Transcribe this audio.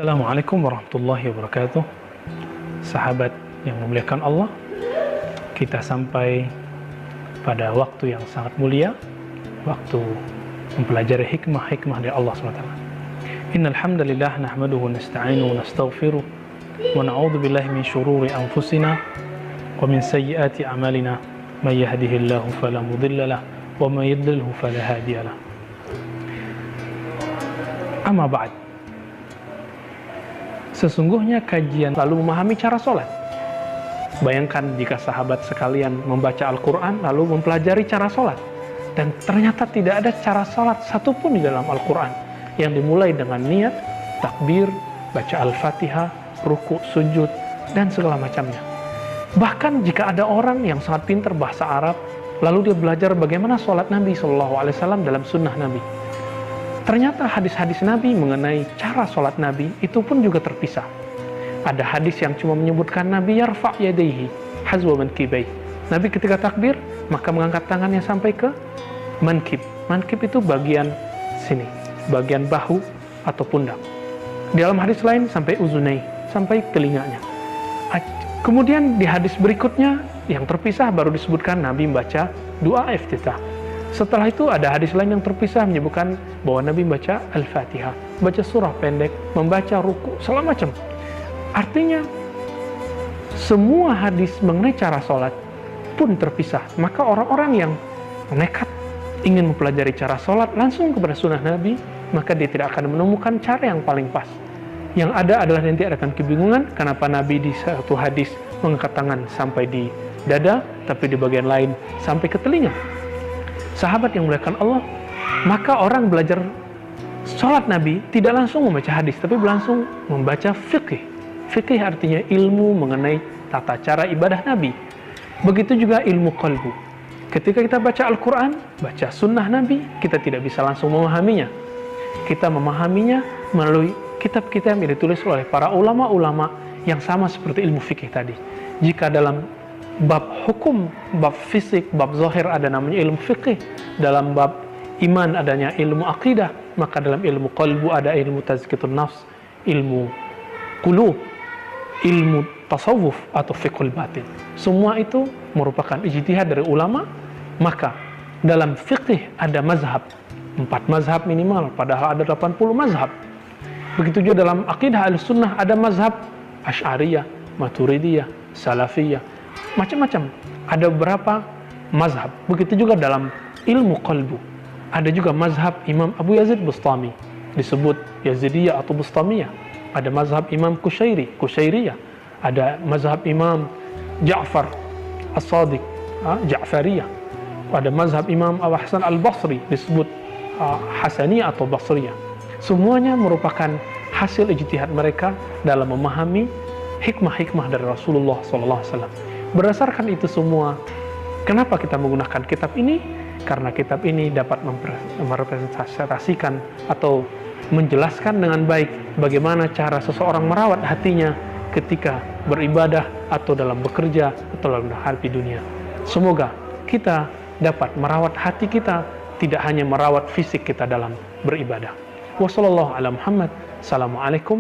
Assalamualaikum warahmatullahi wabarakatuh. Sahabat yang memuliakan Allah, kita sampai pada waktu yang sangat mulia, waktu mempelajari hikmah-hikmah dari Allah SWT. Innal hamdalillah nahmaduhu nasta'inu wa nastaghfiruh wa na'udzu billahi min syururi anfusina wa min sayyiati a'malina may yahdihillahu fala mudilla lahu wa may yudlilhu fala hadiya lahu. Amma ba'd. Sesungguhnya kajian lalu memahami cara sholat. Bayangkan jika sahabat sekalian membaca Al-Quran lalu mempelajari cara sholat, dan ternyata tidak ada cara sholat satupun di dalam Al-Quran yang dimulai dengan niat, takbir, baca Al-Fatihah, ruku, sujud, dan segala macamnya. Bahkan jika ada orang yang sangat pintar bahasa Arab, lalu dia belajar bagaimana sholat Nabi SAW dalam sunnah Nabi, ternyata hadis-hadis Nabi mengenai cara sholat Nabi itu pun juga terpisah. Ada hadis yang cuma menyebutkan Nabi yarfa' yadayhi hazwa mankibay. Nabi ketika takbir, maka mengangkat tangannya sampai ke mankib. Mankib itu bagian sini, bagian bahu atau pundak. Di dalam hadis lain sampai uzunai, sampai telinganya. Kemudian di hadis berikutnya yang terpisah baru disebutkan Nabi membaca doa iftitah. Setelah itu ada hadis lain yang terpisah menyebutkan bahwa Nabi membaca Al-Fatihah, baca surah pendek, membaca ruku, segala macam. Artinya semua hadis mengenai cara sholat pun terpisah. Maka orang-orang yang nekat ingin mempelajari cara sholat langsung kepada sunnah Nabi, maka dia tidak akan menemukan cara yang paling pas. Yang ada adalah nanti akan kebingungan kenapa Nabi di satu hadis mengangkat tangan sampai di dada, tapi di bagian lain sampai ke telinga. Sahabat yang memuliakan Allah, maka orang belajar sholat Nabi tidak langsung membaca hadis, tapi langsung membaca fikih. Fikih artinya ilmu mengenai tata cara ibadah Nabi. Begitu juga ilmu qalbu. Ketika kita baca Al-Quran, baca sunnah Nabi, kita tidak bisa langsung memahaminya. Kita memahaminya melalui kitab-kitab yang ditulis oleh para ulama-ulama yang sama seperti ilmu fikih tadi. Jika dalam bab hukum, bab fisik, bab zahir ada namanya ilmu fiqih. Dalam bab iman adanya ilmu akidah. Maka dalam ilmu qalbu ada ilmu tazkiyatun nafs, ilmu qulub, ilmu tasawuf atau fiqhul batin. Semua itu merupakan ijtihad dari ulama. Maka dalam fiqih ada mazhab, 4 mazhab minimal, padahal ada 80 mazhab. Begitu juga dalam akidah Ahlussunnah ada mazhab Asy'ariyah, Maturidiyah, Salafiyah, macam-macam. Ada beberapa mazhab. Begitu juga dalam ilmu qalbu. Ada juga mazhab Imam Abu Yazid Bustami, disebut Yazidiyah atau Bustamiyah. Ada mazhab Imam Kushairiyah. Ada mazhab Imam Ja'far As-Sadiq, Ja'fariyah. Ada mazhab Imam Abu Hasan Al-Basri, disebut Hasaniyah atau Basriyah. Semuanya merupakan hasil ijtihad mereka dalam memahami hikmah-hikmah dari Rasulullah SAW. Berdasarkan itu semua, kenapa kita menggunakan kitab ini? Karena kitab ini dapat merepresentasikan atau menjelaskan dengan baik bagaimana cara seseorang merawat hatinya ketika beribadah atau dalam bekerja atau dalam menghadapi dunia. Semoga kita dapat merawat hati kita, tidak hanya merawat fisik kita dalam beribadah. Wassalamualaikum warahmatullahi wabarakatuh. Assalamualaikum